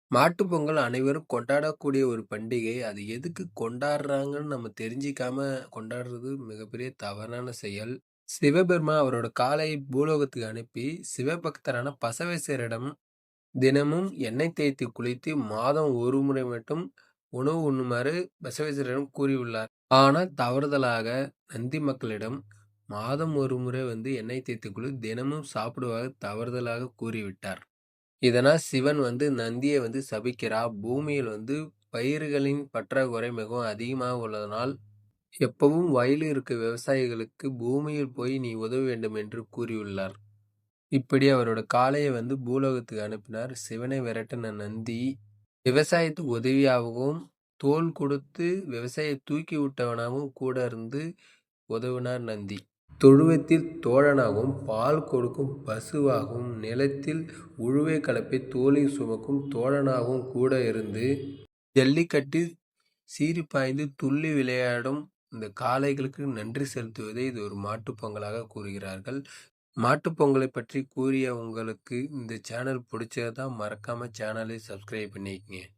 மாட்டுப் பொங்கல் அனைவரும் கொண்டாடக்கூடிய ஒரு பண்டிகை. அது எதுக்கு கொண்டாடுறாங்கன்னு நம்ம தெரிஞ்சிக்காம கொண்டாடுறது மிகப்பெரிய தவறான செயல். சிவபெருமான் அவரோட காளையை பூலோகத்துக்கு அனுப்பி, சிவபக்தரான பசவேஸ்வரரிடம் தினமும் எண்ணெய் தேய்த்து குளித்து, மாதம் ஒரு முறை மட்டும் உணவு உண்ணுமாறு பசவேஸ்வரரிடம் கூறியுள்ளார். ஆனால் தவறுதலாக நந்தி மக்களிடம் மாதம் ஒரு முறை எண்ணெய் தேய்த்து குளி, தினமும் சாப்பிடுவதாக தவறுதலாக கூறிவிட்டார். இதனால் சிவன் நந்தியை சபிக்கிறார். பூமியில் பயிர்களின் பற்றாக்குறை மிகவும் அதிகமாக உள்ளதனால், எப்பவும் வயலில் இருக்க விவசாயிகளுக்கு பூமியில் போய் நீ உதவ வேண்டும் என்று கூறியுள்ளார். இப்படி அவரோட காளையை பூலோகத்துக்கு அனுப்பினார். சிவனை விரட்டின நந்தி விவசாயத்துக்கு உதவியாகவும், தோள் கொடுத்து விவசாயியை தூக்கி விட்டவனாகவும் கூட இருந்து உதவினார் நந்தி. தொழுவத்தில் தோழனாகவும், பால் கொடுக்கும் பசுவாகவும், நிலத்தில் உழுவை கலப்பை தோளில் சுமக்கும் தோழனாகவும் கூட இருந்து, ஜல்லிக்கட்டில் சீறி பாய்ந்து துள்ளி விளையாடும் இந்த காளைகளுக்கு நன்றி செலுத்துவதை இது ஒரு மாட்டுப் பொங்கலாக கூறுகிறார்கள். மாட்டுப் பொங்கலை பற்றி கூறிய உங்களுக்கு இந்த சேனல் பிடிச்சதா மறக்காம சேனலை சப்ஸ்கிரைப் பண்ணிக்கங்க.